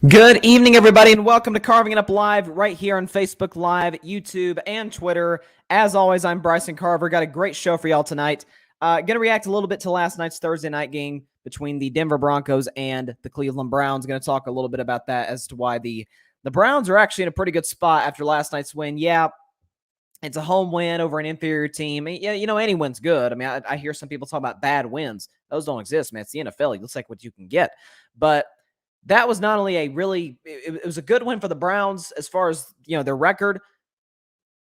Good evening, everybody, and welcome to Carving It Up Live right here on Facebook Live, YouTube, and Twitter. As always, I'm Bryson Carver. Got a great show for y'all tonight. Going to react a little bit to last night's Thursday night game between the Denver Broncos and the Cleveland Browns. Going to talk a little bit about that as to why the Browns are actually in a pretty good spot after last night's win. Yeah, it's a home win over an inferior team. Yeah, you know, any win's good. I mean, I hear some people talk about bad wins. Those don't exist, man. It's the NFL. It looks like what you can get. But that was not only it was a good win for the Browns as far as, you know, their record,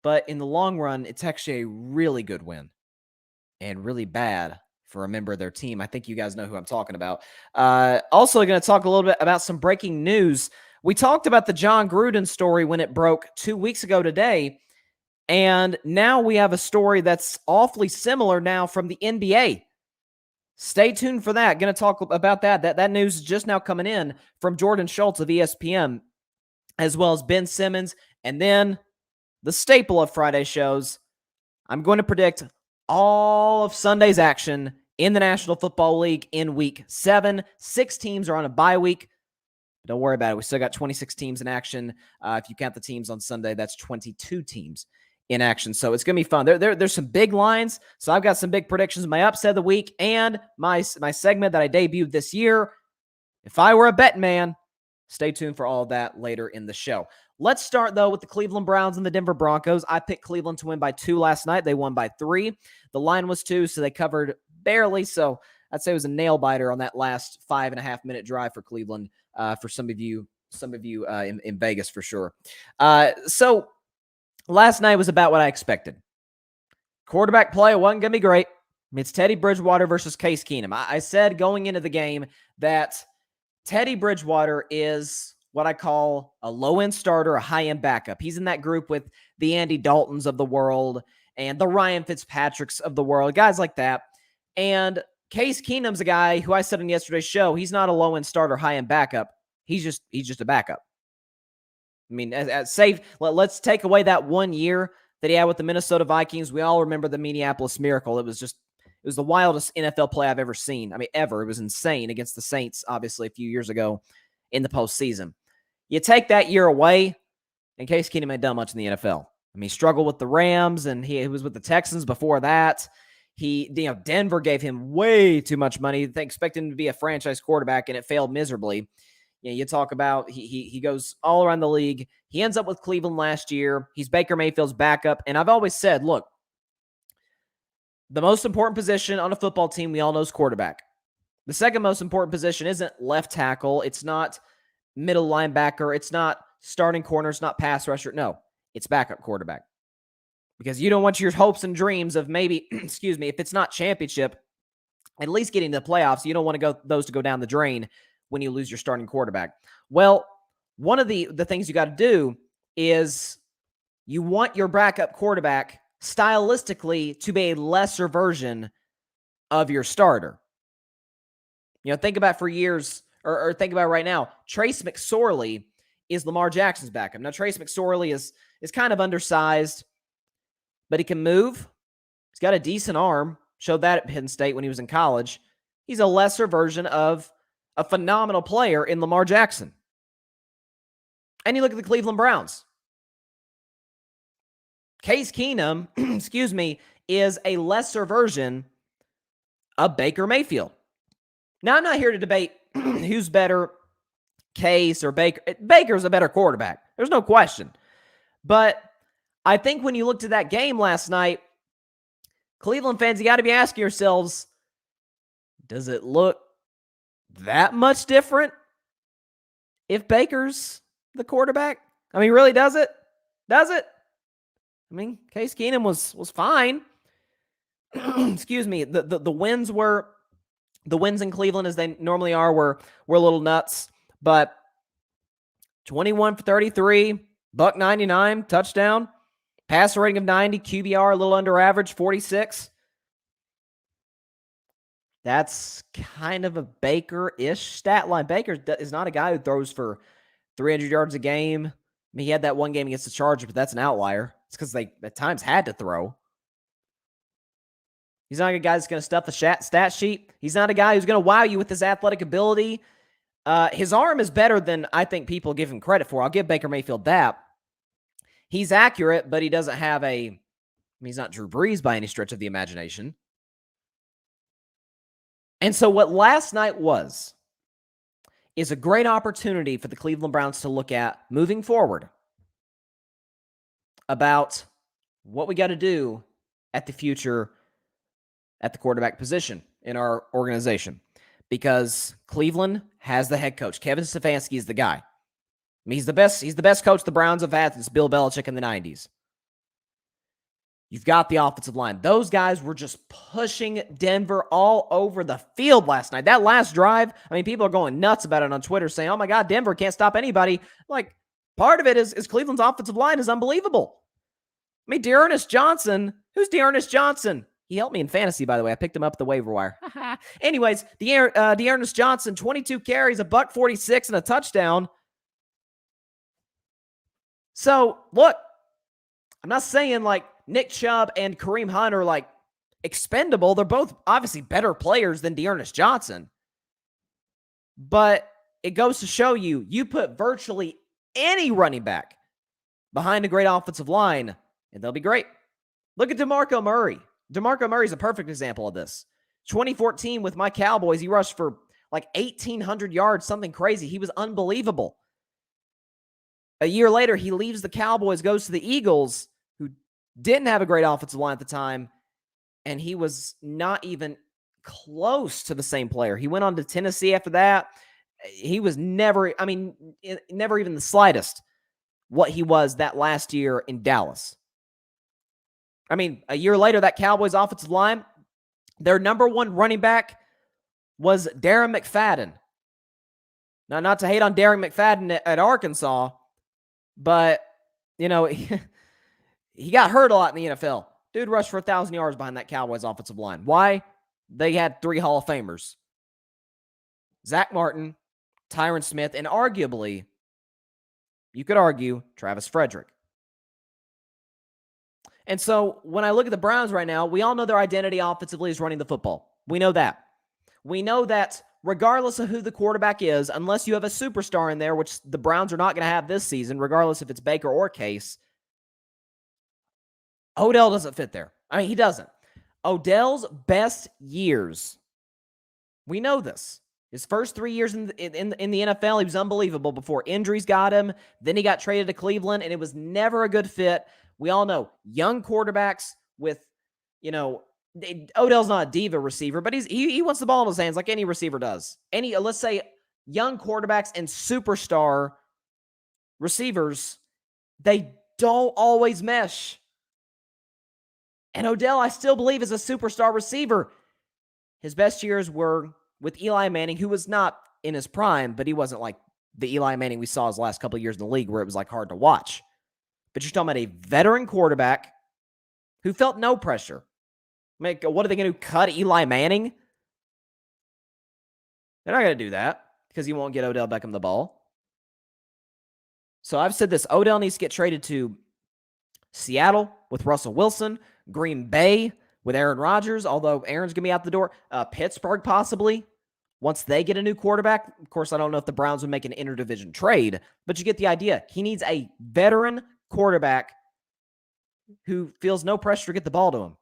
but in the long run, it's actually a really good win and really bad for a member of their team. I think you guys know who I'm talking about. Also going to talk a little bit about some breaking news. We talked about the John Gruden story when it broke 2 weeks ago today, and now we have a story that's awfully similar now from the NBA. Stay tuned for that. Going to talk about that. That news is just now coming in from Jordan Schultz of ESPN, as well as Ben Simmons. And then the staple of Friday shows, I'm going to predict all of Sunday's action in the National Football League in Week 7. 6 teams are on a bye week. Don't worry about it. We still got 26 teams in action. If you count the teams on Sunday, that's 22 teams in action. So it's going to be fun. There's some big lines. So I've got some big predictions, my upset of the week, and my segment that I debuted this year. If I were a betting man, stay tuned for all of that later in the show. Let's start, though, with the Cleveland Browns and the Denver Broncos. I picked Cleveland to win by 2 last night. They won by 3. The line was 2, so they covered barely. So I'd say it was a nail-biter on that last 5.5-minute drive for Cleveland, for some of you in Vegas for sure. So last night was about what I expected. Quarterback play wasn't going to be great. It's Teddy Bridgewater versus Case Keenum. I said going into the game that Teddy Bridgewater is what I call a low-end starter, a high-end backup. He's in that group with the Andy Daltons of the world and the Ryan Fitzpatricks of the world, guys like that. And Case Keenum's a guy who I said on yesterday's show, he's not a low-end starter, high-end backup. He's just a backup. I mean, as safe, let's take away that 1 year that he had with the Minnesota Vikings. We all remember the Minneapolis Miracle. It was the wildest NFL play I've ever seen. I mean, ever. It was insane against the Saints, obviously, a few years ago in the postseason. You take that year away, and Case Keenum ain't done much in the NFL. I mean, he struggled with the Rams, and he was with the Texans before that. Denver gave him way too much money. They expected him to be a franchise quarterback, and it failed miserably. You talk about he goes all around the league. He ends up with Cleveland last year. He's Baker Mayfield's backup. And I've always said, look, the most important position on a football team we all know is quarterback. The second most important position isn't left tackle. It's not middle linebacker. It's not starting corner. It's not pass rusher. No, it's backup quarterback. Because you don't want your hopes and dreams of maybe, excuse me, if it's not championship, at least getting to the playoffs, you don't want those to go down the drain when you lose your starting quarterback. Well, one of the things you got to do is you want your backup quarterback stylistically to be a lesser version of your starter. Think about for years, or think about right now, Trace McSorley is Lamar Jackson's backup. Now, Trace McSorley is kind of undersized, but he can move. He's got a decent arm. Showed that at Penn State when he was in college. He's a lesser version of a phenomenal player in Lamar Jackson. And you look at the Cleveland Browns. Case Keenum, excuse me, is a lesser version of Baker Mayfield. Now, I'm not here to debate who's better, Case or Baker. Baker's a better quarterback. There's no question. But I think when you looked at that game last night, Cleveland fans, you got to be asking yourselves, does it look that much different if Baker's the quarterback? I mean, really, does it? Does it? I mean, Case Keenum was fine. Excuse me. The wins in Cleveland, as they normally are, were a little nuts. But 21 for 33, $199, touchdown, passer rating of 90, QBR a little under average, 46. That's kind of a Baker-ish stat line. Baker is not a guy who throws for 300 yards a game. I mean, he had that one game against the Chargers, but that's an outlier. It's because they at times had to throw. He's not a guy that's going to stuff the stat sheet. He's not a guy who's going to wow you with his athletic ability. His arm is better than I think people give him credit for. I'll give Baker Mayfield that. He's accurate, but he doesn't have he's not Drew Brees by any stretch of the imagination. And so what last night is a great opportunity for the Cleveland Browns to look at moving forward about what we got to do at the future at the quarterback position in our organization. Because Cleveland has the head coach. Kevin Stefanski is the guy. I mean, he's the best coach the Browns have had since Bill Belichick in the 90s. You've got the offensive line. Those guys were just pushing Denver all over the field last night. That last drive, I mean, people are going nuts about it on Twitter saying, oh my God, Denver can't stop anybody. Like, part of it is Cleveland's offensive line is unbelievable. I mean, Dearness Johnson, who's Dearness Johnson? He helped me in fantasy, by the way. I picked him up at the waiver wire. Anyways, Dearness Johnson, 22 carries, $146, and a touchdown. So, look, I'm not saying like Nick Chubb and Kareem Hunt are like expendable. They're both obviously better players than Dearness Johnson. But it goes to show you put virtually any running back behind a great offensive line, and they'll be great. Look at DeMarco Murray. DeMarco Murray is a perfect example of this. 2014 with my Cowboys, he rushed for like 1,800 yards, something crazy. He was unbelievable. A year later, he leaves the Cowboys, goes to the Eagles, who didn't have a great offensive line at the time, and he was not even close to the same player. He went on to Tennessee after that. He was never even the slightest what he was that last year in Dallas. I mean, a year later, that Cowboys offensive line, their number one running back was Darren McFadden. Now, not to hate on Darren McFadden at Arkansas, but, you know, he got hurt a lot in the NFL. Dude rushed for 1,000 yards behind that Cowboys offensive line. Why? They had 3 Hall of Famers. Zach Martin, Tyron Smith, and arguably, you could argue, Travis Frederick. And so when I look at the Browns right now, we all know their identity offensively is running the football. We know that. We know that regardless of who the quarterback is, unless you have a superstar in there, which the Browns are not going to have this season, regardless if it's Baker or Case, Odell doesn't fit there. I mean, he doesn't. Odell's best years, we know this. His first 3 years in the NFL, he was unbelievable before injuries got him. Then he got traded to Cleveland, and it was never a good fit. We all know young quarterbacks with, Odell's not a diva receiver, but he wants the ball in his hands like any receiver does. Let's say young quarterbacks and superstar receivers, they don't always mesh. And Odell, I still believe, is a superstar receiver. His best years were with Eli Manning, who was not in his prime, but he wasn't like the Eli Manning we saw his last couple of years in the league where it was like hard to watch. But you're talking about a veteran quarterback who felt no pressure. I mean, what are they going to do, cut Eli Manning? They're not going to do that because he won't get Odell Beckham the ball. So I've said this, Odell needs to get traded to Seattle with Russell Wilson, Green Bay with Aaron Rodgers, although Aaron's going to be out the door, Pittsburgh possibly, once they get a new quarterback. Of course, I don't know if the Browns would make an interdivision trade, but you get the idea. He needs a veteran quarterback who feels no pressure to get the ball to him.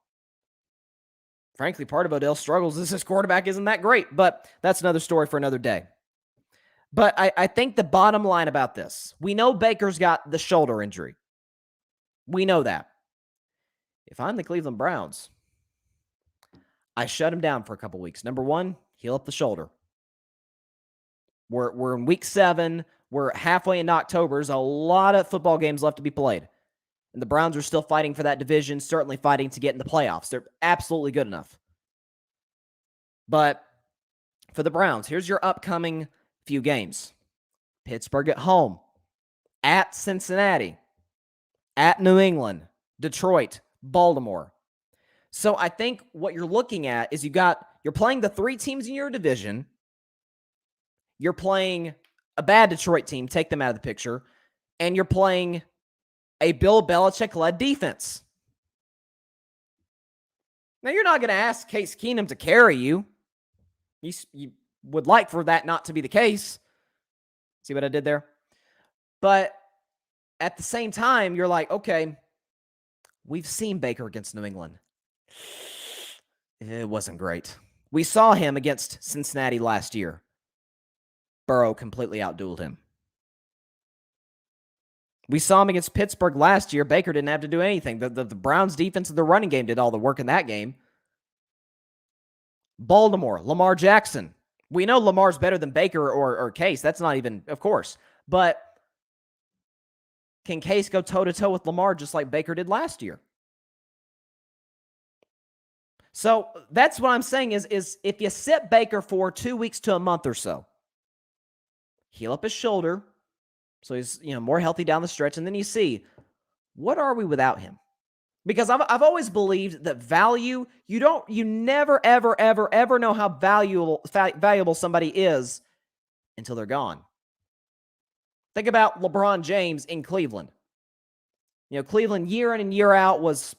Frankly, part of Odell's struggles is his quarterback isn't that great, but that's another story for another day. But I think the bottom line about this, we know Baker's got the shoulder injury. We know that. If I'm the Cleveland Browns, I shut him down for a couple weeks. Number one, heal up the shoulder. We're in week 7. We're halfway into October. There's a lot of football games left to be played. And the Browns are still fighting for that division, certainly fighting to get in the playoffs. They're absolutely good enough. But for the Browns, here's your upcoming few games. Pittsburgh at home, at Cincinnati, at New England, Detroit, Baltimore. So I think what you're looking at is you're playing the 3 teams in your division. You're playing a bad Detroit team, take them out of the picture, and you're playing a Bill Belichick-led defense. Now, you're not going to ask Case Keenum to carry you. You would like for that not to be the case, See what I did there? But at the same time, you're like, okay, we've seen Baker against New England. It wasn't great. We saw him against Cincinnati last year. Burrow completely outdueled him. We saw him against Pittsburgh last year. Baker didn't have to do anything. The Browns' defense and the running game did all the work in that game. Baltimore, Lamar Jackson. We know Lamar's better than Baker or Case. That's not even, of course. But can Case go toe-to-toe with Lamar just like Baker did last year? So that's what I'm saying is if you sit Baker for 2 weeks to a month or so, heal up his shoulder so he's more healthy down the stretch, and then you see, what are we without him? Because I've always believed that value, you never, ever, ever, ever know how valuable somebody is until they're gone. Think about LeBron James in Cleveland. Cleveland year in and year out was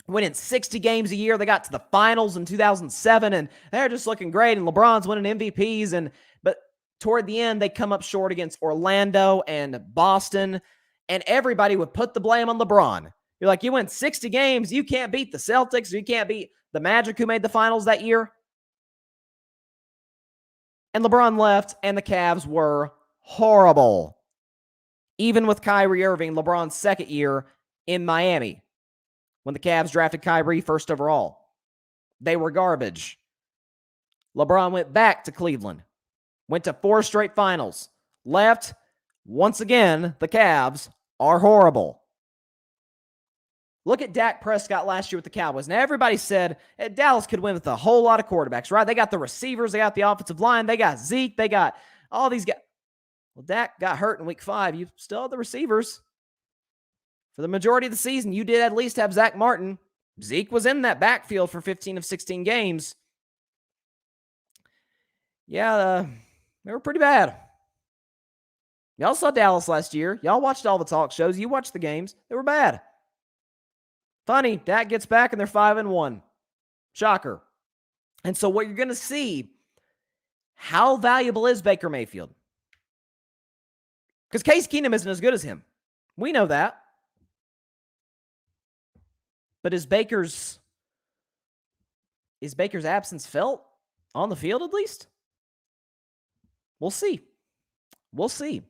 winning 60 games a year. They got to the finals in 2007, and they're just looking great, and LeBron's winning MVPs, but toward the end, they come up short against Orlando and Boston, and everybody would put the blame on LeBron. You're like, you win 60 games, you can't beat the Celtics, you can't beat the Magic who made the finals that year. And LeBron left, and the Cavs were horrible. Even with Kyrie Irving, LeBron's second year in Miami, when the Cavs drafted Kyrie first overall, they were garbage. LeBron went back to Cleveland, went to 4 straight finals, left. Once again, the Cavs are horrible. Look at Dak Prescott last year with the Cowboys. Now, everybody said Dallas could win with a whole lot of quarterbacks, right? They got the receivers, they got the offensive line, they got Zeke, they got all these guys. Well, Dak got hurt in week 5. You still have the receivers. For the majority of the season, you did at least have Zach Martin. Zeke was in that backfield for 15 of 16 games. Yeah, they were pretty bad. Y'all saw Dallas last year. Y'all watched all the talk shows. You watched the games. They were bad. Funny, Dak gets back and they're 5-1. Shocker. And so what you're going to see, how valuable is Baker Mayfield? Because Case Keenum isn't as good as him. We know that. But is Baker's absence felt on the field at least? We'll see. We'll see.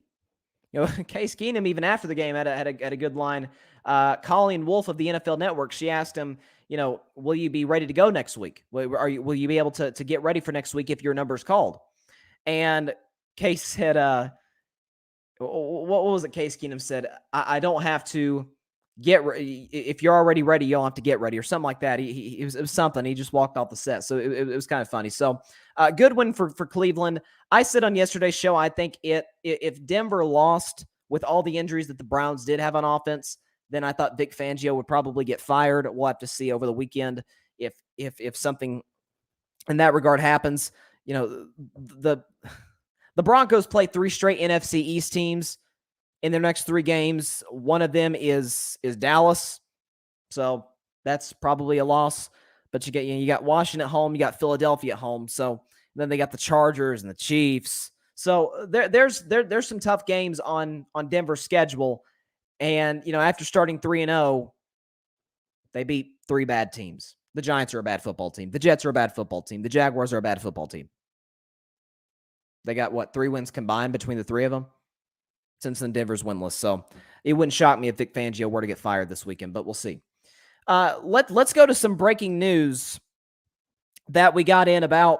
Case Keenum, even after the game, had a good line. Colleen Wolfe of the NFL Network, she asked him, will you be ready to go next week? Will you be able to get ready for next week if your number's called? And Case said, what was it Case Keenum said? I don't have to get ready. If you're already ready, you don't have to get ready or something like that. It was something. He just walked off the set. So it was kind of funny. So good win for Cleveland. I said on yesterday's show, I think if Denver lost with all the injuries that the Browns did have on offense, then I thought Vic Fangio would probably get fired. We'll have to see over the weekend if something in that regard happens. The Broncos play 3 straight NFC East teams in their next 3 games. One of them is Dallas. So that's probably a loss. But you got Washington at home, you got Philadelphia at home. So then they got the Chargers and the Chiefs. So there's some tough games on Denver's schedule. And after starting 3-0, they beat 3 bad teams. The Giants are a bad football team. The Jets are a bad football team. The Jaguars are a bad football team. They got 3 wins combined between the 3 of them? Since then, Denver's winless. So it wouldn't shock me if Vic Fangio were to get fired this weekend, but we'll see. Let's go to some breaking news that we got in about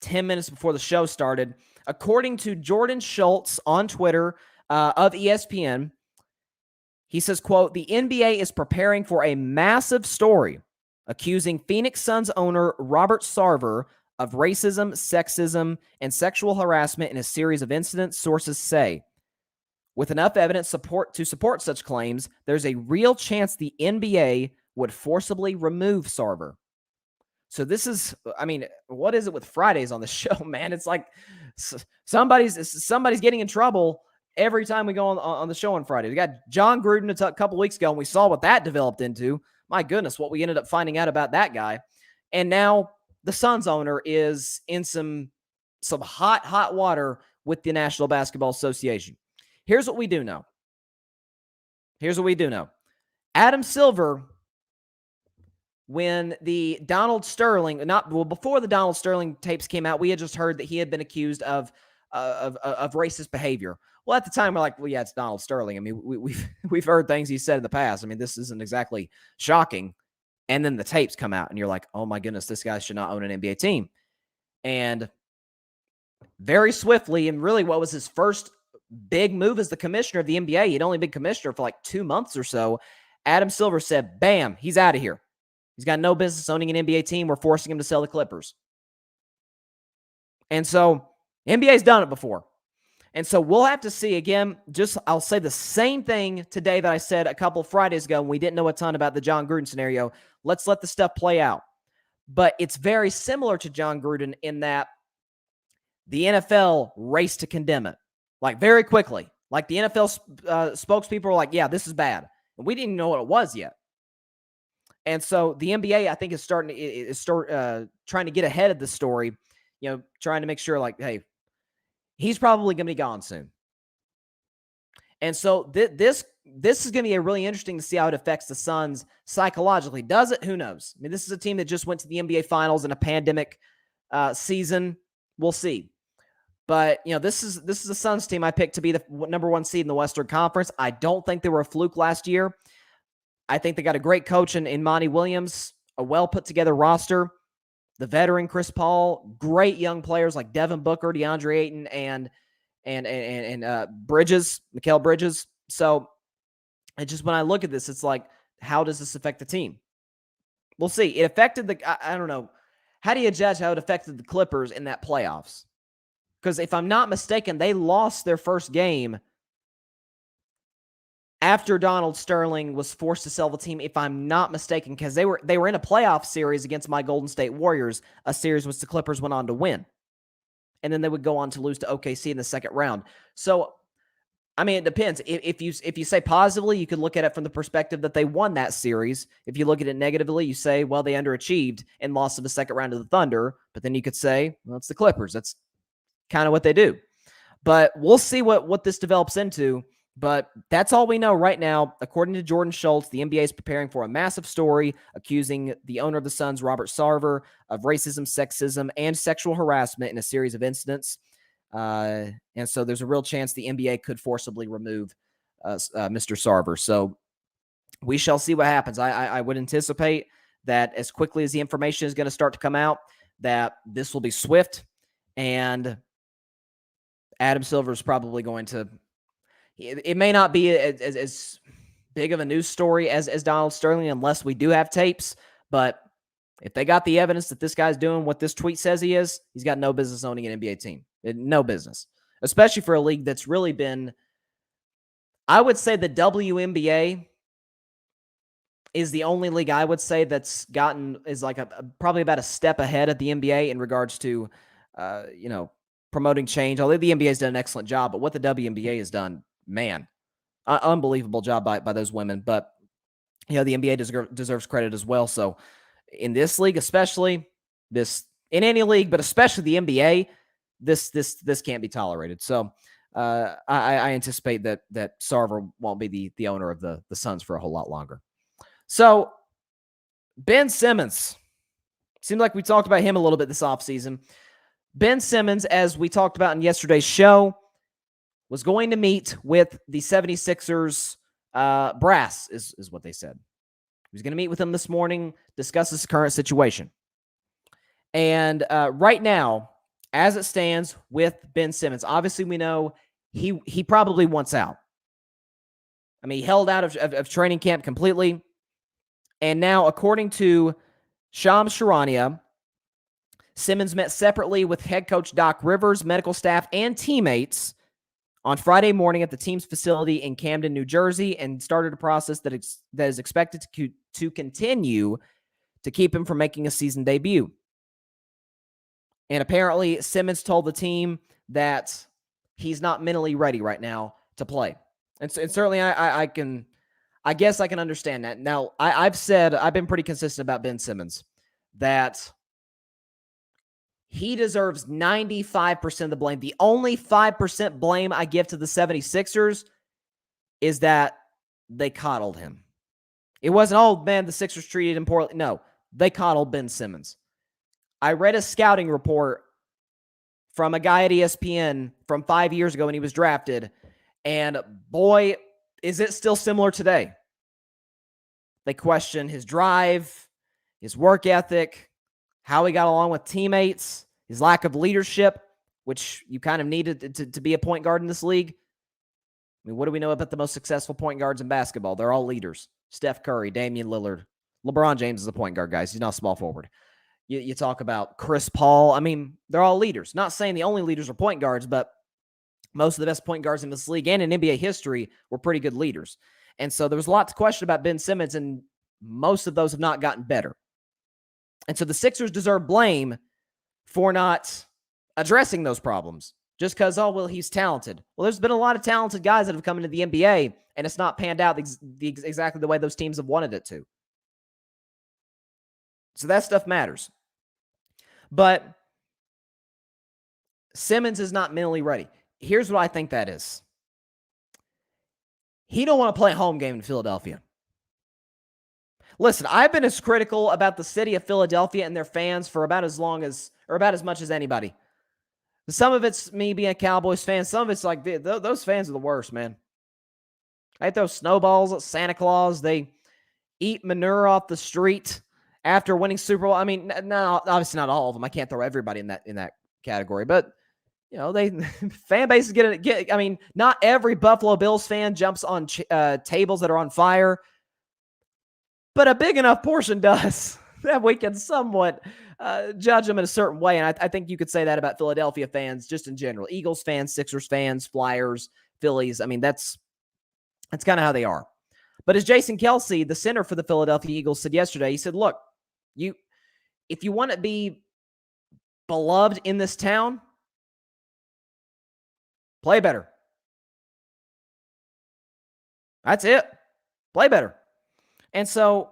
10 minutes before the show started. According to Jordan Schultz on Twitter of ESPN, he says, quote, the NBA is preparing for a massive story accusing Phoenix Suns owner Robert Sarver of racism, sexism, and sexual harassment in a series of incidents, sources say. With enough evidence to support such claims, there's a real chance the NBA would forcibly remove Sarver. So this is, what is it with Fridays on the show, man? It's like somebody's getting in trouble every time we go on the show on Friday. We got John Gruden a couple weeks ago, and we saw what that developed into. My goodness, what we ended up finding out about that guy. And now the Suns owner is in some hot water with the National Basketball Association. Here's what we do know. Adam Silver, when the Donald Sterling, before the Donald Sterling tapes came out, we had just heard that he had been accused of racist behavior. Well, at the time, we're like, well, yeah, it's Donald Sterling. I mean, we've heard things he said in the past. I mean, this isn't exactly shocking. And then the tapes come out, and you're like, oh my goodness, this guy should not own an NBA team. And very swiftly, and really what was his first big move as the commissioner of the NBA, he'd only been commissioner for like 2 months or so, Adam Silver said, bam, he's out of here. He's got no business owning an NBA team. We're forcing him to sell the Clippers. And so NBA's done it before. And so we'll have to see again. I'll say the same thing today that I said a couple of Fridays ago when we didn't know a ton about the John Gruden scenario. Let's let the stuff play out. But it's very similar to John Gruden in that the NFL raced to condemn it, like very quickly. Like the NFL spokespeople were like, yeah, this is bad. And we didn't even know what it was yet. And so the NBA, I think, is trying to get ahead of the story, trying to make sure like, hey, he's probably going to be gone soon. And so this is going to be really interesting to see how it affects the Suns psychologically. Does it? Who knows? I mean, this is a team that just went to the NBA Finals in a pandemic season. We'll see. But, this is a Suns team I picked to be the number 1 seed in the Western Conference. I don't think they were a fluke last year. I think they got a great coach in Monty Williams, a well-put-together roster, the veteran Chris Paul, great young players like Devin Booker, DeAndre Ayton, and Mikal Bridges. So when I look at this, it's like, how does this affect the team? We'll see. It affected I don't know. How do you judge how it affected the Clippers in that playoffs? Because if I'm not mistaken, they lost their first game after Donald Sterling was forced to sell the team, if I'm not mistaken, because they were in a playoff series against my Golden State Warriors, a series which the Clippers went on to win. And then they would go on to lose to OKC in the second round. So, I mean, it depends. If you say positively, you could look at it from the perspective that they won that series. If you look at it negatively, you say, well, they underachieved and lost in the second round of the Thunder. But then you could say, well, it's the Clippers. That's kind of what they do. But we'll see what this develops into. But that's all we know right now. According to Jordan Schultz, the NBA is preparing for a massive story accusing the owner of the Suns, Robert Sarver, of racism, sexism, and sexual harassment in a series of incidents. And so there's a real chance the NBA could forcibly remove Mr. Sarver. So we shall see what happens. I would anticipate that as quickly as the information is going to start to come out, that this will be swift, and Adam Silver is probably going to... It may not be as big of a news story as Donald Sterling unless we do have tapes, but if they got the evidence that this guy's doing what this tweet says he is, he's got no business owning an NBA team. No business, especially for a league that's really been, I would say the WNBA is the only league I would say that's is like probably about a step ahead of the NBA in regards to, promoting change. Although the NBA has done an excellent job, but what the WNBA has done, man, unbelievable job by those women. But, the NBA deserves credit as well. So in this league, especially in any league, but especially the NBA, this can't be tolerated. So I anticipate that Sarver won't be the owner of the Suns for a whole lot longer. So Ben Simmons, seemed like we talked about him a little bit this offseason. Ben Simmons, as we talked about in yesterday's show, was going to meet with the 76ers brass, is what they said. He was going to meet with them this morning, discuss his current situation. And right now, as it stands with Ben Simmons, obviously we know he probably wants out. I mean, he held out of training camp completely. And now, according to Shams Charania, Simmons met separately with head coach Doc Rivers, medical staff, and teammates on Friday morning at the team's facility in Camden, New Jersey, and started a process that is expected to continue to keep him from making a season debut. And apparently, Simmons told the team that he's not mentally ready right now to play. And certainly, I guess I can understand that. Now, I've been pretty consistent about Ben Simmons that He deserves 95% of the blame. The only 5% blame I give to the 76ers is that they coddled him. It wasn't, oh, man, the Sixers treated him poorly. No, they coddled Ben Simmons. I read a scouting report from a guy at ESPN from 5 years ago when he was drafted, and boy, is it still similar today. They question his drive, his work ethic, how he got along with teammates, his lack of leadership, which you kind of needed to be a point guard in this league. I mean, what do we know about the most successful point guards in basketball? They're all leaders. Steph Curry, Damian Lillard. LeBron James is a point guard, guys. He's not a small forward. You talk about Chris Paul. I mean, they're all leaders. Not saying the only leaders are point guards, but most of the best point guards in this league and in NBA history were pretty good leaders. And so there was a lot to question about Ben Simmons, and most of those have not gotten better. And so the Sixers deserve blame for not addressing those problems. Just because, oh, well, he's talented. Well, there's been a lot of talented guys that have come into the NBA, and it's not panned out exactly the way those teams have wanted it to. So that stuff matters. But Simmons is not mentally ready. Here's what I think that is. He don't want to play a home game in Philadelphia. Listen, I've been as critical about the city of Philadelphia and their fans for about as much as anybody. Some of it's me being a Cowboys fan. Some of it's like, those fans are the worst, man. They throw snowballs at Santa Claus. They eat manure off the street after winning Super Bowl. I mean, no, obviously not all of them. I can't throw everybody in that category, but you know, they fan bases get. I mean, not every Buffalo Bills fan jumps on tables that are on fire, but a big enough portion does that we can somewhat judge them in a certain way. And I think you could say that about Philadelphia fans just in general. Eagles fans, Sixers fans, Flyers, Phillies. I mean, that's kind of how they are. But as Jason Kelce, the center for the Philadelphia Eagles, said yesterday, he said, look, if you want to be beloved in this town, play better. That's it. Play better. And so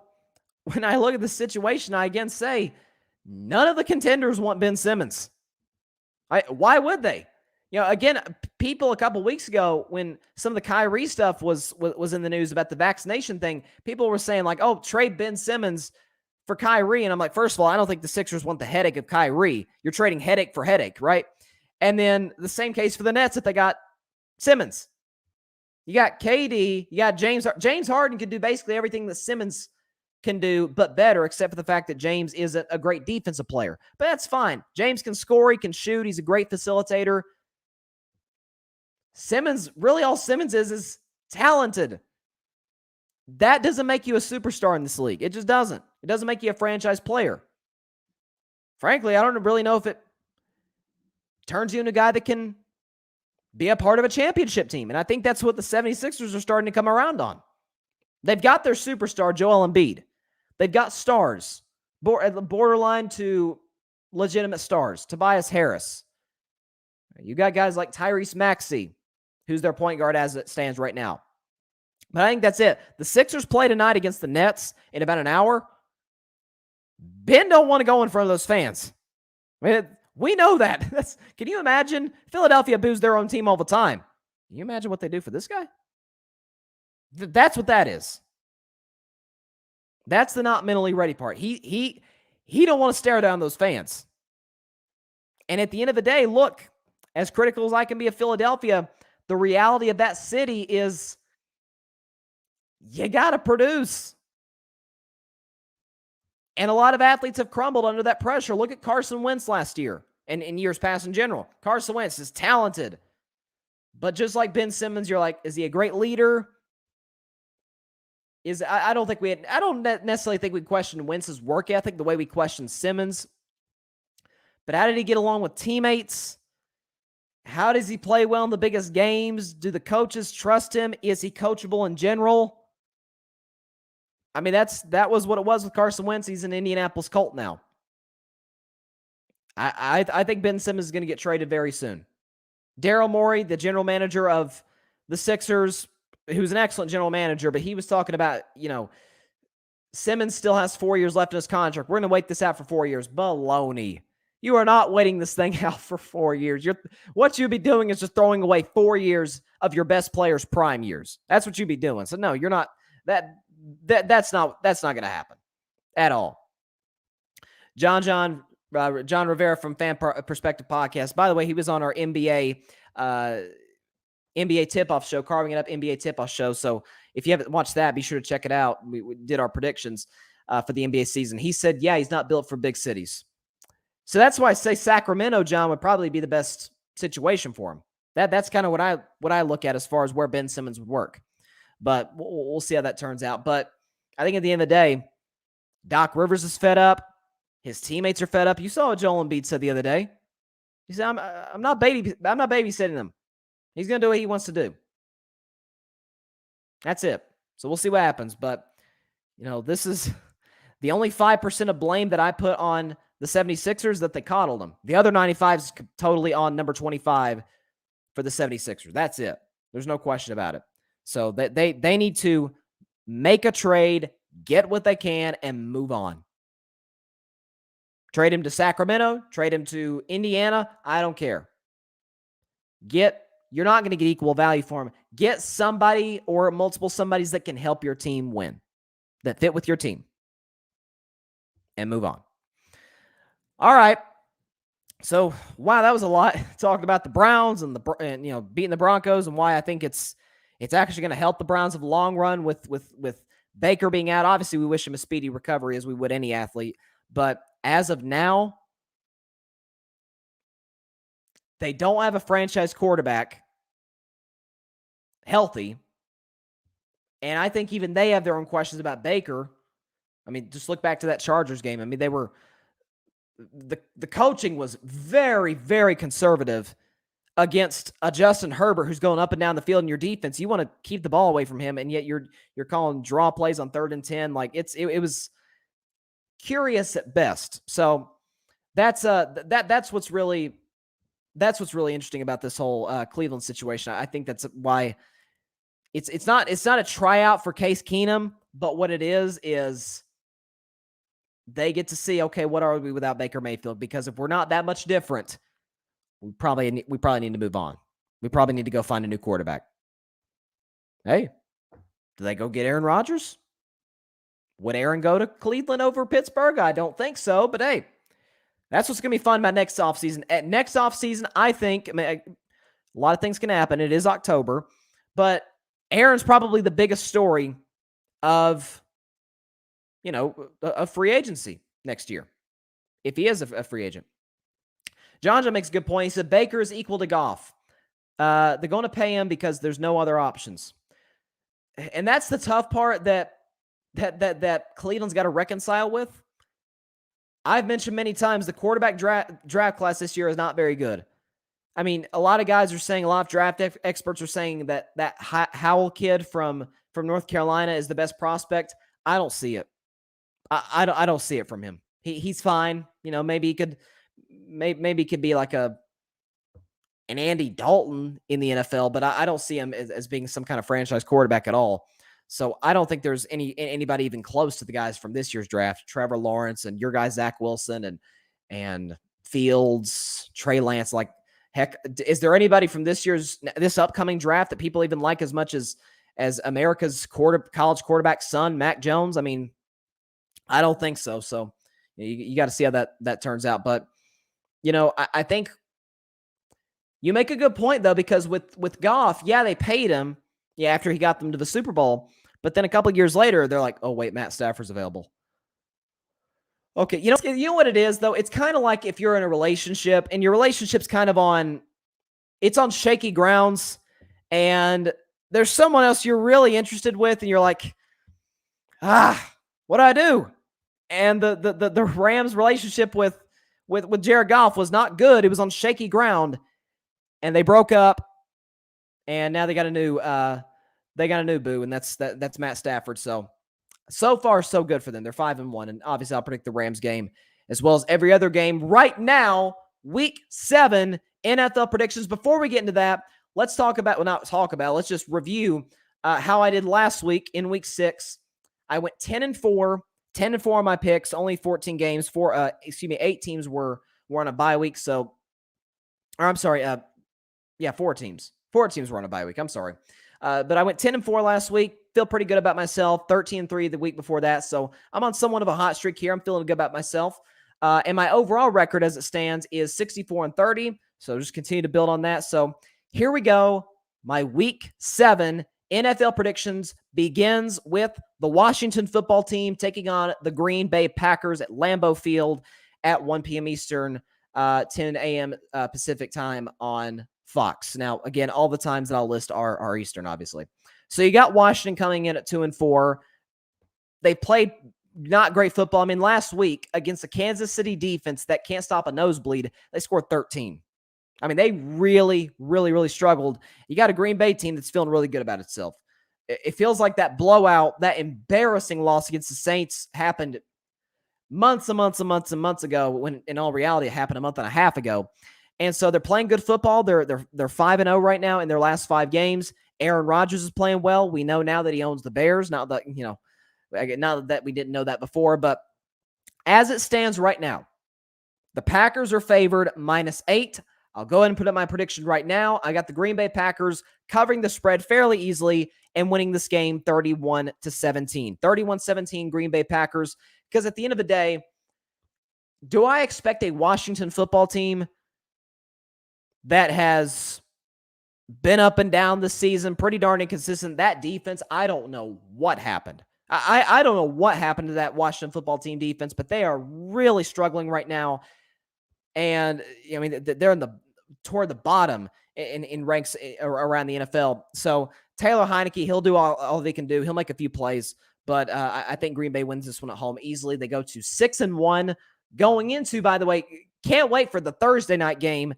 when I look at the situation, I again say, none of the contenders want Ben Simmons. Why would they? You know, again, people a couple weeks ago when some of the Kyrie stuff was in the news about the vaccination thing, people were saying like, oh, trade Ben Simmons for Kyrie. And I'm like, first of all, I don't think the Sixers want the headache of Kyrie. You're trading headache for headache, right? And then the same case for the Nets if they got Simmons. You got KD, you got James. James Harden can do basically everything that Simmons can do, but better, except for the fact that James isn't a great defensive player. But that's fine. James can score, he can shoot, he's a great facilitator. Simmons, really all Simmons is talented. That doesn't make you a superstar in this league. It just doesn't. It doesn't make you a franchise player. Frankly, I don't really know if it turns you into a guy that can be a part of a championship team. And I think that's what the 76ers are starting to come around on. They've got their superstar, Joel Embiid. They've got stars, borderline to legitimate stars. Tobias Harris. You got guys like Tyrese Maxey, who's their point guard as it stands right now. But I think that's it. The Sixers play tonight against the Nets in about an hour. Ben don't want to go in front of those fans. I mean, we know that. Can you imagine? Philadelphia boos their own team all the time. Can you imagine what they do for this guy? That's what that is. That's the not mentally ready part. He don't want to stare down those fans. And at the end of the day, look, as critical as I can be of Philadelphia, the reality of that city is you got to produce. And a lot of athletes have crumbled under that pressure. Look at Carson Wentz last year and in years past in general. Carson Wentz is talented. But just like Ben Simmons, you're like, is he a great leader? I don't necessarily think we question Wentz's work ethic the way we question Simmons. But how did he get along with teammates? How does he play well in the biggest games? Do the coaches trust him? Is he coachable in general? I mean, that was what it was with Carson Wentz. He's an Indianapolis Colt now. I think Ben Simmons is going to get traded very soon. Daryl Morey, the general manager of the Sixers, who's an excellent general manager, but he was talking about, Simmons still has 4 years left in his contract. We're going to wait this out for 4 years. Baloney. You are not waiting this thing out for 4 years. What you'd be doing is just throwing away 4 years of your best players' prime years. That's what you'd be doing. So no, you're not. That's not going to happen at all. John Rivera from Fan Perspective Podcast. By the way, he was on our NBA tip-off show, Carving It Up NBA tip-off show. So if you haven't watched that, be sure to check it out. We did our predictions for the NBA season. He said, yeah, he's not built for big cities. So that's why I say Sacramento, John, would probably be the best situation for him. That's kind of what I look at as far as where Ben Simmons would work. But we'll see how that turns out. But I think at the end of the day, Doc Rivers is fed up. His teammates are fed up. You saw what Joel Embiid said the other day. He said, I'm not babysitting him. He's going to do what he wants to do. That's it. So we'll see what happens. But, this is the only 5% of blame that I put on the 76ers, that they coddled him. The other 95 is totally on number 25 for the 76ers. That's it. There's no question about it. So they need to make a trade, get what they can, and move on. Trade him to Sacramento, trade him to Indiana. I don't care. You're not going to get equal value for him. Get somebody or multiple somebodies that can help your team win, that fit with your team, and move on. All right. So, wow, that was a lot. Talking about the Browns and beating the Broncos, and why I think it's actually going to help the Browns in the long run with Baker being out. Obviously, we wish him a speedy recovery, as we would any athlete. But as of now, they don't have a franchise quarterback healthy. And I think even they have their own questions about Baker. I mean, just look back to that Chargers game. I mean, the coaching was very, very conservative against a Justin Herbert who's going up and down the field in your defense. You want to keep the ball away from him, and yet you're calling draw plays on 3rd and 10. Like it was curious at best. So that's what's really interesting about this whole Cleveland situation. I think that's why it's not a tryout for Case Keenum, but what it is they get to see, okay, what are we without Baker Mayfield? Because if we're not that much different, we probably need to move on. We probably need to go find a new quarterback. Hey, do they go get Aaron Rodgers? Would Aaron go to Cleveland over Pittsburgh? I don't think so, but hey, that's what's going to be fun about next offseason. At next offseason, I think, a lot of things can happen. It is October, but Aaron's probably the biggest story of, a free agency next year, if he is a free agent. John makes a good point. He said Baker is equal to Goff. They're going to pay him because there's no other options. And that's the tough part that Cleveland's got to reconcile with. I've mentioned many times the quarterback draft class this year is not very good. I mean, a lot of guys are saying, a lot of draft experts are saying that Howell kid from North Carolina is the best prospect. I don't see it. I don't see it from him. He's fine. Maybe he could be like an Andy Dalton in the NFL, but I don't see him as being some kind of franchise quarterback at all. So I don't think there's anybody even close to the guys from this year's draft, Trevor Lawrence and your guy Zach Wilson and Fields, Trey Lance. Like, heck, is there anybody from this upcoming draft that people even like as much as America's college quarterback son, Mac Jones? I mean, I don't think so. So you got to see how that turns out. But I think you make a good point though, because with Goff, yeah, they paid him, yeah, after he got them to the Super Bowl. But then a couple of years later, they're like, oh, wait, Matt Stafford's available. Okay, you know what it is, though? It's kind of like if you're in a relationship, and your relationship's kind of on shaky grounds, and there's someone else you're really interested with, and you're like, what do I do? And the Rams' relationship with Jared Goff was not good. It was on shaky ground, and they broke up, and now they got a new boo, and that's Matt Stafford. So far, so good for them. They're 5-1, and obviously I'll predict the Rams game as well as every other game right now. Week 7 NFL predictions. Before we get into that, let's let's just review how I did last week in week 6. I went 10-4 on my picks, only 14 games. 8 teams were were on a bye week. So, or I'm sorry, 4 teams. 4 teams were on a bye week. I'm sorry. But I went 10-4 last week. Feel pretty good about myself. 13-3 the week before that. So I'm on somewhat of a hot streak here. I'm feeling good about myself. And my overall record as it stands is 64-30. So just continue to build on that. So here we go. My week 7 NFL predictions begins with the Washington football team taking on the Green Bay Packers at Lambeau Field at 1 p.m. Eastern, 10 a.m. Pacific time on Fox. Now, again, all the times that I'll list are Eastern, obviously. So you got Washington coming in at 2-4. They played not great football. I mean, last week against the Kansas City defense that can't stop a nosebleed, they scored 13. I mean, they really, really, really struggled. You got a Green Bay team that's feeling really good about itself. It feels like that blowout, that embarrassing loss against the Saints happened months and months and months and months ago, when in all reality it happened a month and a half ago. And so they're playing good football. They're 5-0 right now in their last 5 games. Aaron Rodgers is playing well. We know now that he owns the Bears. Not that we didn't know that before, but as it stands right now, the Packers are favored -8. I'll go ahead and put up my prediction right now. I got the Green Bay Packers covering the spread fairly easily and winning this game 31-17. 31-17 Green Bay Packers. Because at the end of the day, do I expect a Washington football team that has been up and down this season, pretty darn inconsistent? That defense, I don't know what happened. I don't know what happened to that Washington football team defense, but they are really struggling right now. And I mean, they're toward the bottom in ranks around the NFL. So Taylor Heineke, he'll do all they can do. He'll make a few plays, but I think Green Bay wins this one at home easily. They go to 6-1 going into, by the way, can't wait for the Thursday night game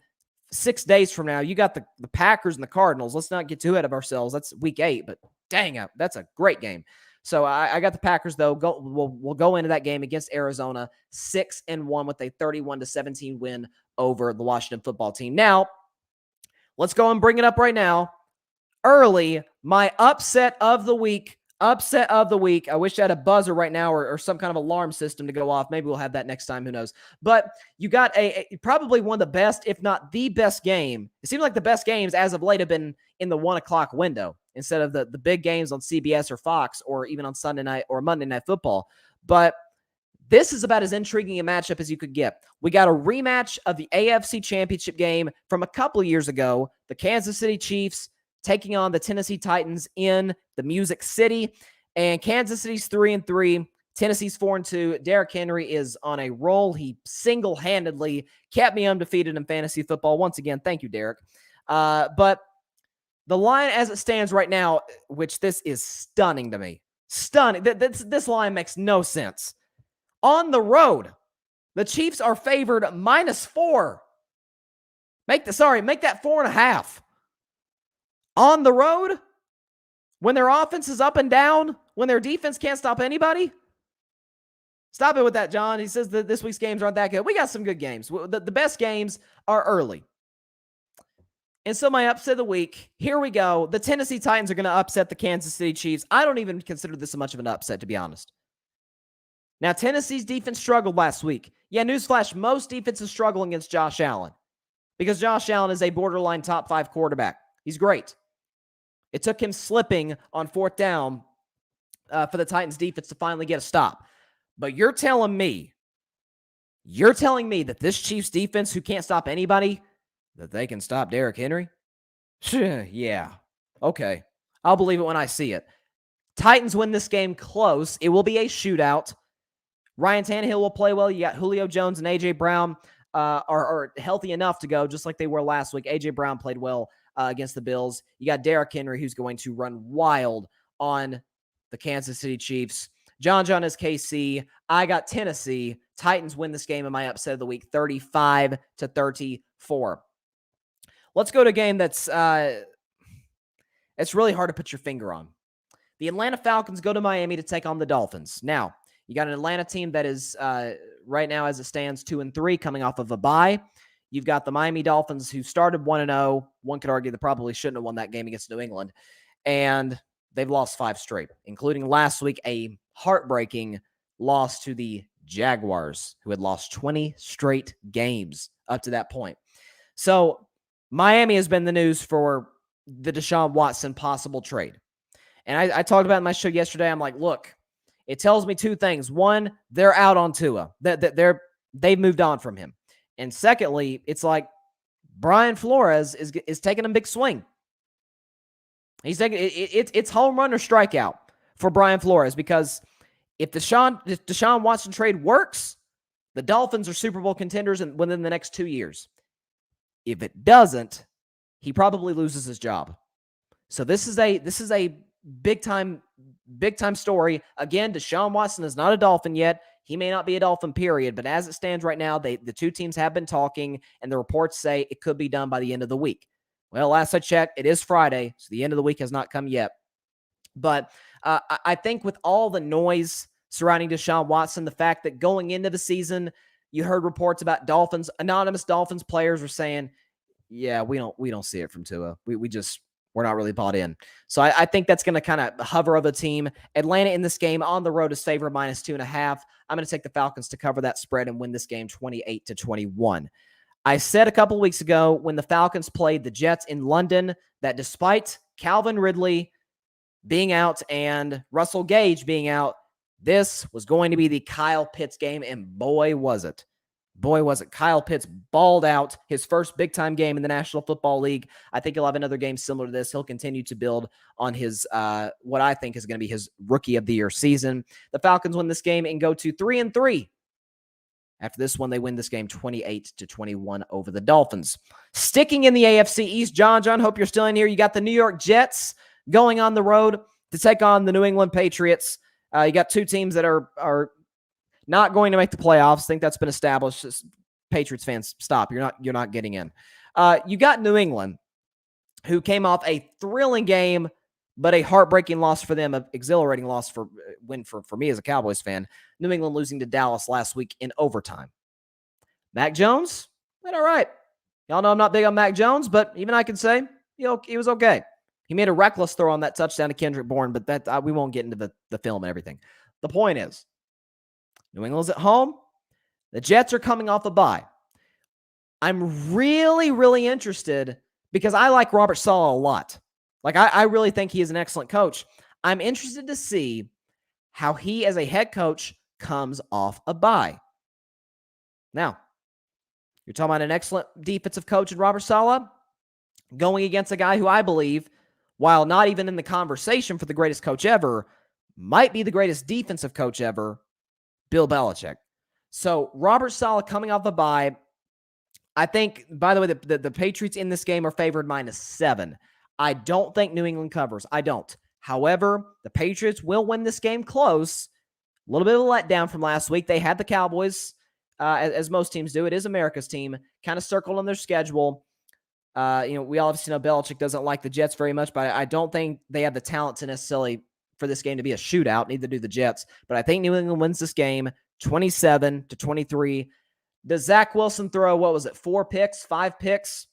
6 days from now. You got the Packers and the Cardinals. Let's not get too ahead of ourselves. That's week 8, but dang, that's a great game. So I got the Packers, though. We'll go into that game against Arizona 6-1 with a 31-17 win over the Washington football team. Now, let's go and bring it up right now. Early, my upset of the week. Upset of the week. I wish I had a buzzer right now or some kind of alarm system to go off. Maybe we'll have that next time. Who knows? But you got probably one of the best, if not the best game. It seems like the best games as of late have been in the 1 o'clock window instead of the big games on CBS or Fox or even on Sunday night or Monday Night Football. But this is about as intriguing a matchup as you could get. We got a rematch of the AFC Championship game from a couple of years ago. The Kansas City Chiefs taking on the Tennessee Titans in the Music City. And Kansas City's 3-3. Tennessee's 4-2. Derrick Henry is on a roll. He single-handedly kept me undefeated in fantasy football. Once again, thank you, Derrick. But the line as it stands right now, which this is stunning to me. Stunning. This line makes no sense. On the road, the Chiefs are favored -4. Make that 4.5. On the road, when their offense is up and down, when their defense can't stop anybody. Stop it with that, John. He says that this week's games aren't that good. We got some good games. The best games are early. And so my upset of the week, here we go. The Tennessee Titans are going to upset the Kansas City Chiefs. I don't even consider this much of an upset, to be honest. Now, Tennessee's defense struggled last week. Yeah, newsflash, most defenses struggle against Josh Allen because Josh Allen is a borderline top 5 quarterback. He's great. It took him slipping on 4th down for the Titans defense to finally get a stop. But you're telling me that this Chiefs defense, who can't stop anybody, that they can stop Derrick Henry? Yeah. Okay. I'll believe it when I see it. Titans win this game close. It will be a shootout. Ryan Tannehill will play well. You got Julio Jones and A.J. Brown are healthy enough to go, just like they were last week. A.J. Brown played well against the Bills. You got Derrick Henry, who's going to run wild on the Kansas City Chiefs. John is KC. I got Tennessee. Titans win this game in my upset of the week, 35-34. Let's go to a game that's it's really hard to put your finger on. The Atlanta Falcons go to Miami to take on the Dolphins. Now, you got an Atlanta team that is right now, as it stands, 2-3, coming off of a bye. You've got the Miami Dolphins, who started 1-0. One could argue they probably shouldn't have won that game against New England. And they've lost 5 straight, including last week a heartbreaking loss to the Jaguars, who had lost 20 straight games up to that point. So Miami has been the news for the Deshaun Watson possible trade. And I talked about it in my show yesterday. I'm like, look, it tells me two things. One, they're out on Tua. They've moved on from him. And secondly, it's like Brian Flores is taking a big swing. He's taking it's home run or strikeout for Brian Flores, because if Deshaun Watson trade works, the Dolphins are Super Bowl contenders within the next 2 years. If it doesn't, he probably loses his job. So this is a big time story. Again, Deshaun Watson is not a Dolphin yet. He may not be a Dolphin, period. But as it stands right now, the two teams have been talking, and the reports say it could be done by the end of the week. Well, last I checked, it is Friday, so the end of the week has not come yet. But I think with all the noise surrounding Deshaun Watson, the fact that going into the season, you heard reports about anonymous Dolphins players were saying, yeah, we don't see it from Tua. We're not really bought in. So I think that's going to kind of hover over the team. Atlanta in this game on the road is favored -2.5. I'm going to take the Falcons to cover that spread and win this game 28-21. I said a couple weeks ago when the Falcons played the Jets in London that despite Calvin Ridley being out and Russell Gage being out, this was going to be the Kyle Pitts game, and boy, was it. Boy, was it. Kyle Pitts balled out his first big-time game in the National Football League. I think he'll have another game similar to this. He'll continue to build on his what I think is going to be his Rookie of the Year season. The Falcons win this game and go to 3-3. After this one, they win this game 28-21 over the Dolphins. Sticking in the AFC East, John, hope you're still in here. You got the New York Jets going on the road to take on the New England Patriots. You got two teams that are not going to make the playoffs. I think that's been established. Just, Patriots fans, stop. You're not getting in. You got New England, who came off a thrilling game, but a heartbreaking loss for them, an exhilarating loss for me as a Cowboys fan. New England losing to Dallas last week in overtime. Mac Jones, all right. Y'all know I'm not big on Mac Jones, but even I can say he was okay. He made a reckless throw on that touchdown to Kendrick Bourne, but that we won't get into the film and everything. The point is, New England's at home. The Jets are coming off a bye. I'm really, really interested because I like Robert Saleh a lot. Like, I really think he is an excellent coach. I'm interested to see how he, as a head coach, comes off a bye. Now, you're talking about an excellent defensive coach in Robert Saleh going against a guy who I believe, while not even in the conversation for the greatest coach ever, might be the greatest defensive coach ever, Bill Belichick. So Robert Saleh coming off the bye. I think, by the way, the Patriots in this game are favored -7. I don't think New England covers. I don't. However, the Patriots will win this game close. A little bit of a letdown from last week. They had the Cowboys, as most teams do. It is America's team, kind of circled on their schedule. We obviously know Belichick doesn't like the Jets very much, but I don't think they have the talent to necessarily for this game to be a shootout. Neither do the Jets. But I think New England wins this game 27-23. Does Zach Wilson throw, 5 picks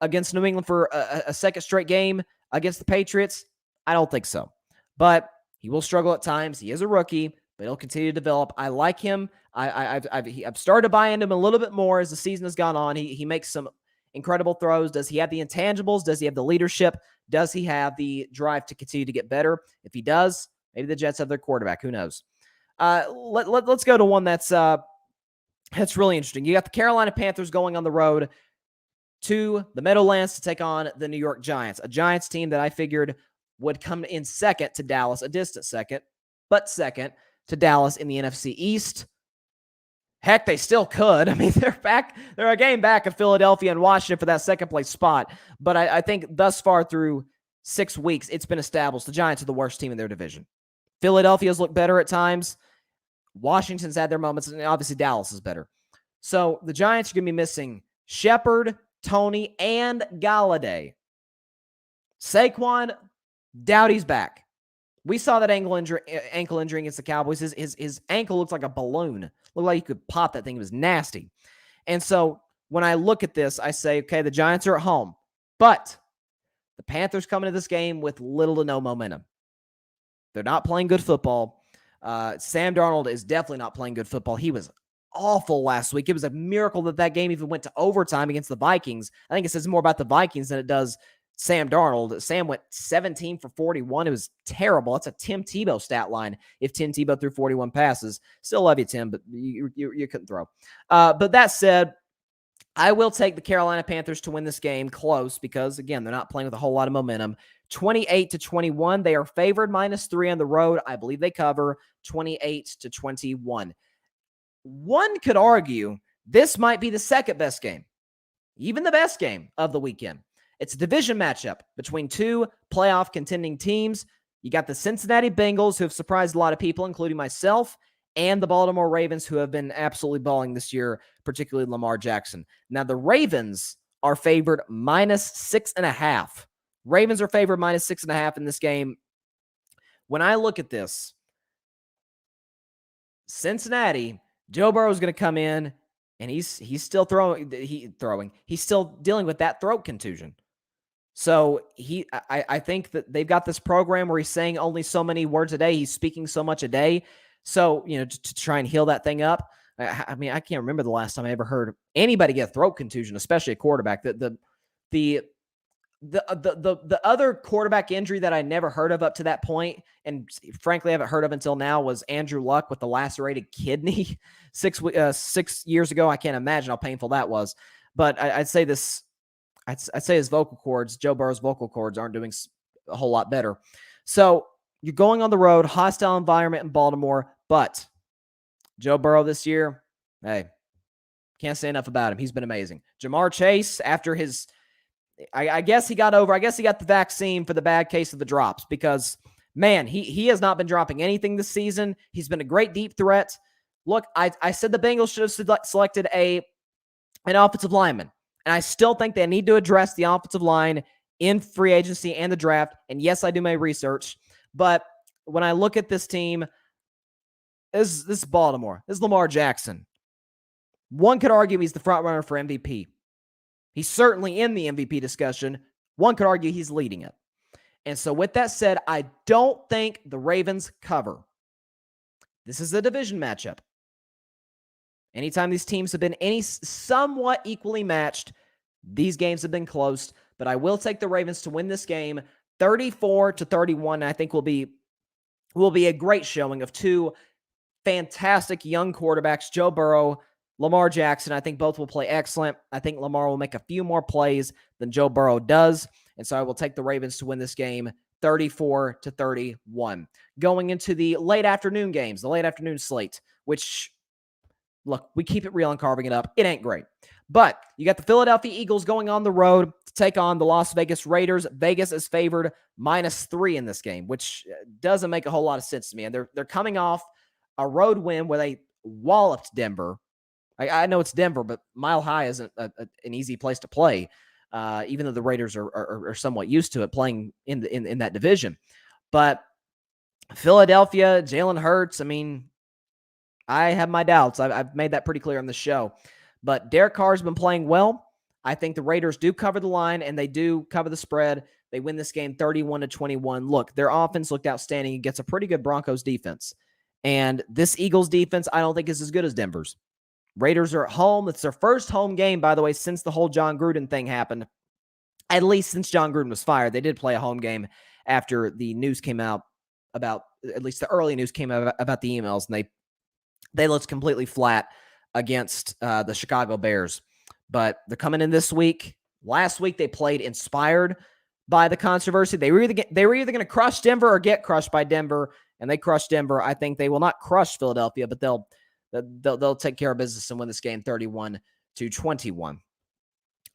against New England for a second straight game against the Patriots? I don't think so. But he will struggle at times. He is a rookie, but he'll continue to develop. I like him. I've started to buy into him a little bit more as the season has gone on. He makes some incredible throws. Does he have the intangibles? Does he have the leadership? Does he have the drive to continue to get better? If he does, maybe the Jets have their quarterback. Who knows? Let's go to one that's really interesting. You got the Carolina Panthers going on the road to the Meadowlands to take on the New York Giants, a Giants team that I figured would come in second to Dallas, a distant second, but second to Dallas in the NFC East. Heck, they still could. I mean, they're back. They're a game back of Philadelphia and Washington for that second place spot. But I think thus far through 6 weeks, it's been established the Giants are the worst team in their division. Philadelphia's looked better at times. Washington's had their moments, and obviously Dallas is better. So the Giants are going to be missing Shepard, Tony, and Galladay. Saquon, doubt he's back. We saw that ankle injury against the Cowboys. His ankle looks like a balloon. Looked like you could pop that thing. It was nasty. And so when I look at this, I say, okay, the Giants are at home. But the Panthers come into this game with little to no momentum. They're not playing good football. Sam Darnold is definitely not playing good football. He was awful last week. It was a miracle that game even went to overtime against the Vikings. I think it says more about the Vikings than it does Sam Darnold. Sam went 17 for 41. It was terrible. That's a Tim Tebow stat line if Tim Tebow threw 41 passes. Still love you, Tim, but you couldn't throw. But that said, I will take the Carolina Panthers to win this game close because, again, they're not playing with a whole lot of momentum. 28-21. They are favored -3 on the road. I believe they cover 28-21. One could argue this might be the second best game, even the best game of the weekend. It's a division matchup between two playoff contending teams. You got the Cincinnati Bengals, who have surprised a lot of people, including myself, and the Baltimore Ravens, who have been absolutely balling this year, particularly Lamar Jackson. Now, the Ravens are favored -6.5. Ravens are favored -6.5 in this game. When I look at this, Cincinnati, Joe Burrow is going to come in, and he's still throwing. He's still dealing with that throat contusion. So I think that they've got this program where he's saying only so many words a day. He's speaking so much a day. So, to try and heal that thing up. I mean, I can't remember the last time I ever heard anybody get a throat contusion, especially a quarterback. The other quarterback injury that I never heard of up to that point, and frankly, I haven't heard of until now, was Andrew Luck with the lacerated kidney 6 years ago. I can't imagine how painful that was. But I'd say his vocal cords, Joe Burrow's vocal cords, aren't doing a whole lot better. So you're going on the road, hostile environment in Baltimore, but Joe Burrow this year, hey, can't say enough about him. He's been amazing. Jamar Chase, after his, I guess he got the vaccine for the bad case of the drops because, man, he has not been dropping anything this season. He's been a great deep threat. Look, I said the Bengals should have selected an offensive lineman, and I still think they need to address the offensive line in free agency and the draft. And yes, I do my research. But when I look at this team, this is Baltimore. This is Lamar Jackson. One could argue he's the front runner for MVP. He's certainly in the MVP discussion. One could argue he's leading it. And so with that said, I don't think the Ravens cover. This is a division matchup. Anytime these teams have been somewhat equally matched, these games have been close. But I will take the Ravens to win this game 34-31. I think will be a great showing of two fantastic young quarterbacks, Joe Burrow, Lamar Jackson. I think both will play excellent. I think Lamar will make a few more plays than Joe Burrow does. And so I will take the Ravens to win this game 34-31. Going into the late afternoon games, the late afternoon slate, which, look, we keep it real and carving it up. It ain't great. But you got the Philadelphia Eagles going on the road to take on the Las Vegas Raiders. Vegas is favored -3 in this game, which doesn't make a whole lot of sense to me. And they're coming off a road win where they walloped Denver. I know it's Denver, but Mile High isn't an easy place to play, even though the Raiders are somewhat used to it playing in that division. But Philadelphia, Jalen Hurts, I mean, I have my doubts. I've made that pretty clear on the show. But Derek Carr's been playing well. I think the Raiders do cover the line, and they do cover the spread. They win this game 31-21. Look, their offense looked outstanding against a pretty good Broncos defense. And this Eagles defense, I don't think is as good as Denver's. Raiders are at home. It's their first home game, by the way, since the whole John Gruden thing happened. At least since John Gruden was fired. They did play a home game after the news came out about, at least the early news came out about the emails, and they looked completely flat against the Chicago Bears. But they're coming in this week. Last week, they played inspired by the controversy. They were either going to crush Denver or get crushed by Denver, and they crushed Denver. I think they will not crush Philadelphia, but they'll take care of business and win this game 31-21.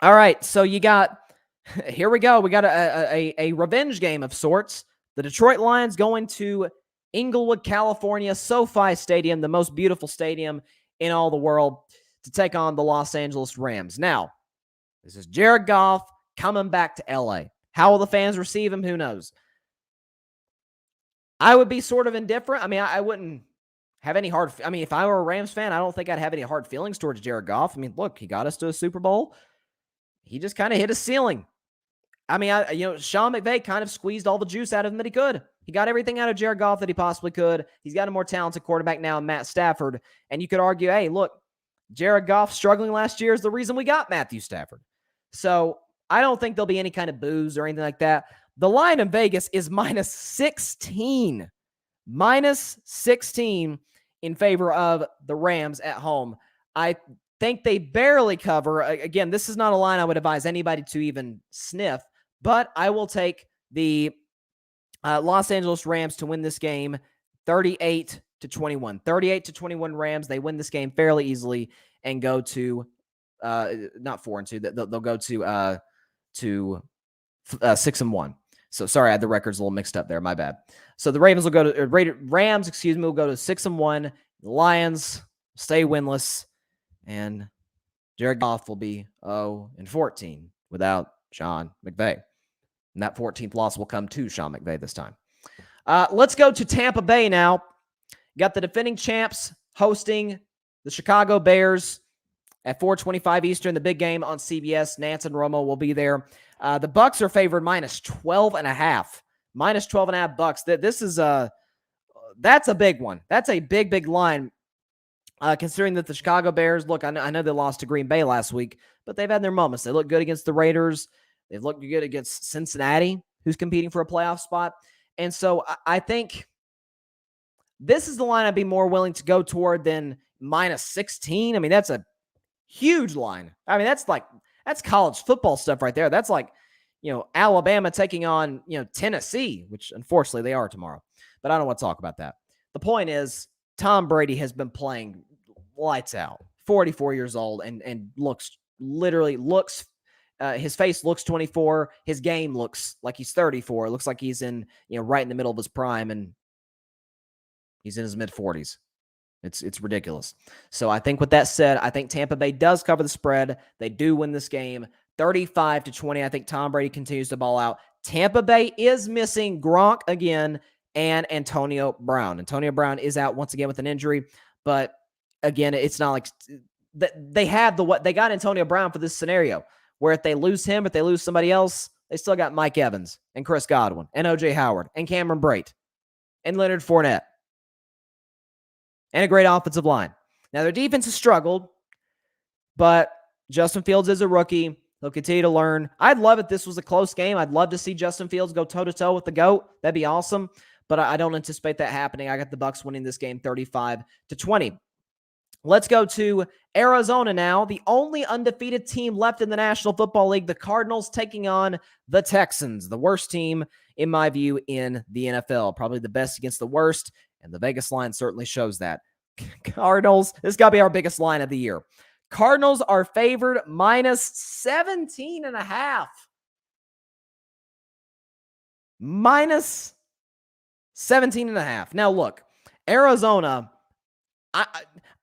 All right, so here we go. We got a revenge game of sorts. The Detroit Lions going to Inglewood, California, SoFi Stadium, the most beautiful stadium in all the world, to take on the Los Angeles Rams. Now, this is Jared Goff coming back to LA. How will the fans receive him? Who knows? I would be sort of indifferent. I mean, I wouldn't have any hard. I mean, if I were a Rams fan, I don't think I'd have any hard feelings towards Jared Goff. I mean, look, he got us to a Super Bowl. He just kind of hit a ceiling. I mean, Sean McVay kind of squeezed all the juice out of him that he could. He got everything out of Jared Goff that he possibly could. He's got a more talented quarterback now in Matt Stafford. And you could argue, hey, look, Jared Goff struggling last year is the reason we got Matthew Stafford. So I don't think there'll be any kind of boos or anything like that. The line in Vegas is minus 16. Minus 16 in favor of the Rams at home. I think they barely cover. Again, this is not a line I would advise anybody to even sniff, but I will take the Los Angeles Rams to win this game 38-21. 38-21 Rams. They win this game fairly easily and go to not 4-2. They'll go to 6-1. So sorry, I had the records a little mixed up there. My bad. So the Rams will go to Rams, will go to 6-1. The Lions stay winless, and Jared Goff will be 0-14 without Sean McVay. And that 14th loss will come to Sean McVay this time. Let's go to Tampa Bay now. Got the defending champs hosting the Chicago Bears at 4:25 Eastern, the big game on CBS. Nance and Romo will be there. The Bucs are favored minus 12.5. Minus 12.5 Bucs. This is that's a big one. That's a big line. Considering that the Chicago Bears, look, I know they lost to Green Bay last week, but they've had their moments. They look good against the Raiders. They've looked good against Cincinnati, who's competing for a playoff spot. And so I think this is the line I'd be more willing to go toward than minus 16. I mean, that's a huge line. I mean, that's college football stuff right there. That's like, Alabama taking on, Tennessee, which unfortunately they are tomorrow. But I don't want to talk about that. The point is, Tom Brady has been playing lights out, 44 years old, and looks his face looks 24. His game looks like he's 34. It looks like he's in, right in the middle of his prime, and he's in his mid-40s. It's ridiculous. So I think with that said, I think Tampa Bay does cover the spread. They do win this game 35-20. I think Tom Brady continues to ball out. Tampa Bay is missing Gronk again and Antonio Brown. Antonio Brown is out once again with an injury, but again, it's not like they got Antonio Brown for this scenario where if they lose him, if they lose somebody else, they still got Mike Evans and Chris Godwin and OJ Howard and Cameron Brate and Leonard Fournette and a great offensive line. Now, their defense has struggled, but Justin Fields is a rookie. He'll continue to learn. I'd love it if this was a close game. I'd love to see Justin Fields go toe-to-toe with the GOAT. That'd be awesome, but I don't anticipate that happening. I got the Bucs winning this game 35-20. Let's go to Arizona now. The only undefeated team left in the National Football League, the Cardinals taking on the Texans, the worst team, in my view, in the NFL. Probably the best against the worst, and the Vegas line certainly shows that. Cardinals, this has got to be our biggest line of the year. Cardinals are favored minus 17.5. Minus 17.5. Now, look, Arizona, I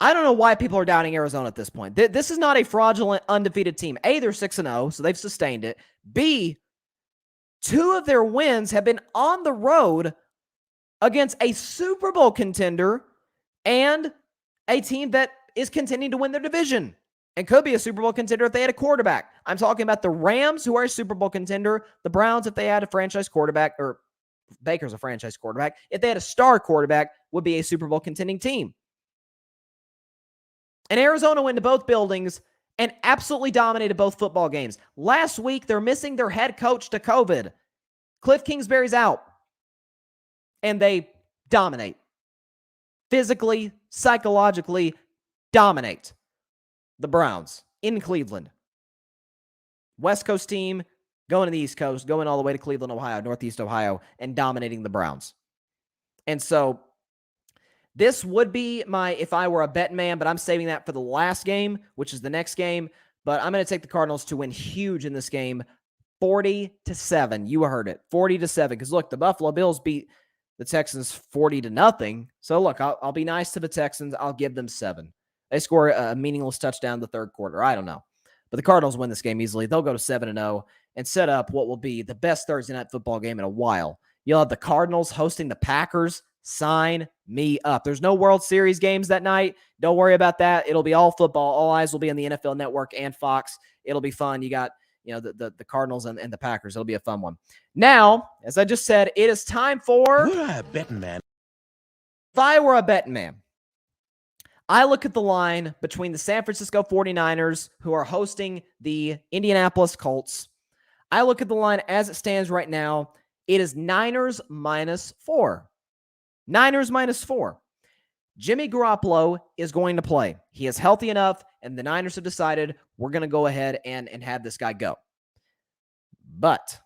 don't know why people are doubting Arizona at this point. This is not a fraudulent, undefeated team. A, they're 6-0, so they've sustained it. B, 2 of their wins have been on the road against a Super Bowl contender and a team that is continuing to win their division and could be a Super Bowl contender if they had a quarterback. I'm talking about the Rams, who are a Super Bowl contender, the Browns, if they had a franchise quarterback, or Baker's a franchise quarterback. If they had a star quarterback, would be a Super Bowl contending team. And Arizona went to both buildings and absolutely dominated both football games. Last week, they're missing their head coach to COVID. Cliff Kingsbury's out. And they dominate. Physically, psychologically, dominate the Browns in Cleveland. West Coast team going to the East Coast, going all the way to Cleveland, Ohio, Northeast Ohio, and dominating the Browns. And so this would be if I were a Bettin Man, but I'm saving that for the last game, which is the next game. But I'm going to take the Cardinals to win huge in this game, 40-7. You heard it, 40-7. Because look, the Buffalo Bills beat the Texans 40-0. So look, I'll be nice to the Texans. I'll give them 7. They score a meaningless touchdown in the third quarter. I don't know. But the Cardinals win this game easily. They'll go to 7-0 and set up what will be the best Thursday night football game in a while. You'll have the Cardinals hosting the Packers. Sign me up. There's no World Series games that night. Don't worry about that. It'll be all football. All eyes will be on the NFL Network and Fox. It'll be fun. You got, the Cardinals and the Packers. It'll be a fun one. Now, as I just said, it is time for Bettin Man. If I were a betting man, I look at the line between the San Francisco 49ers, who are hosting the Indianapolis Colts. I look at the line as it stands right now. It is Niners -4. Niners -4. Jimmy Garoppolo is going to play. He is healthy enough, and the Niners have decided we're going to go ahead and have this guy go. But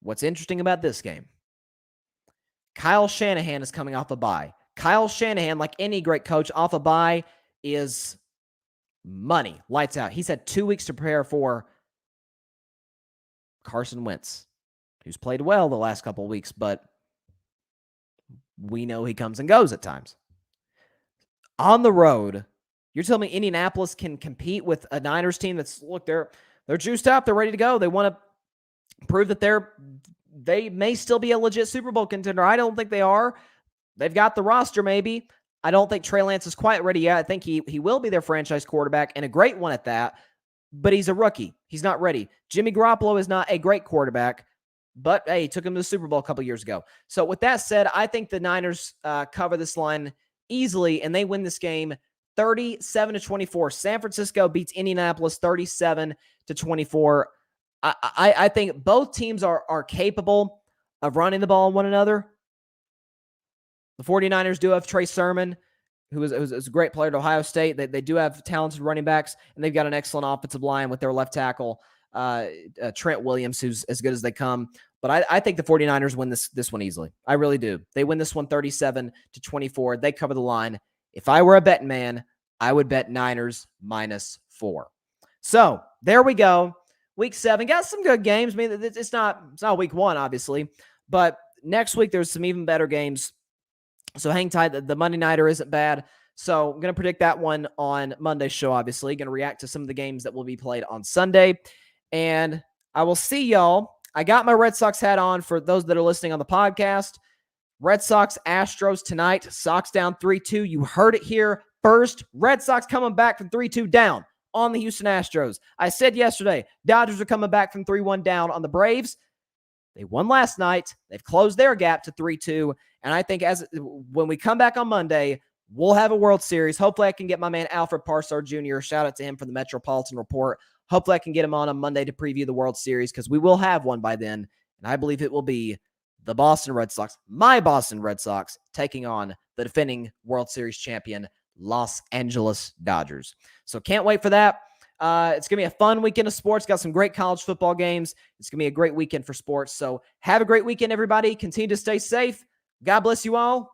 what's interesting about this game, Kyle Shanahan is coming off a bye. Kyle Shanahan, like any great coach, off a bye is money. Lights out. He's had 2 weeks to prepare for Carson Wentz, who's played well the last couple of weeks, but we know he comes and goes at times. On the road, you're telling me Indianapolis can compete with a Niners team that's, look, they're juiced up, they're ready to go. They want to prove that they may still be a legit Super Bowl contender. I don't think they are. They've got the roster, maybe. I don't think Trey Lance is quite ready yet. I think he will be their franchise quarterback, and a great one at that, but he's a rookie. He's not ready. Jimmy Garoppolo is not a great quarterback, but hey, he took him to the Super Bowl a couple years ago. So with that said, I think the Niners cover this line easily, and they win this game 37-24. San Francisco beats Indianapolis 37-24. I think both teams are capable of running the ball on one another. The 49ers do have Trey Sermon, who is a great player at Ohio State. They do have talented running backs, and they've got an excellent offensive line with their left tackle, Trent Williams, who's as good as they come. But I think the 49ers win this one easily. I really do. They win this one 37-24. They cover the line. If I were a betting man, I would bet Niners -4. So there we go. Week 7 got some good games. I mean, it's not week 1, obviously, but next week there's some even better games. So hang tight. The Monday Nighter isn't bad. So I'm going to predict that one on Monday's show, obviously. Going to react to some of the games that will be played on Sunday. And I will see y'all. I got my Red Sox hat on for those that are listening on the podcast. Red Sox, Astros tonight. Sox down 3-2. You heard it here first. Red Sox coming back from 3-2 down on the Houston Astros. I said yesterday, Dodgers are coming back from 3-1 down on the Braves. They won last night. They've closed their gap to 3-2. And I think when we come back on Monday, we'll have a World Series. Hopefully I can get my man Alfred Parsard Jr. Shout out to him for the Metropolitan Report. Hopefully I can get him on Monday to preview the World Series, because we will have one by then. And I believe it will be the Boston Red Sox, my Boston Red Sox, taking on the defending World Series champion Los Angeles Dodgers. So can't wait for that. It's going to be a fun weekend of sports. Got some great college football games. It's going to be a great weekend for sports. So have a great weekend, everybody. Continue to stay safe. God bless you all.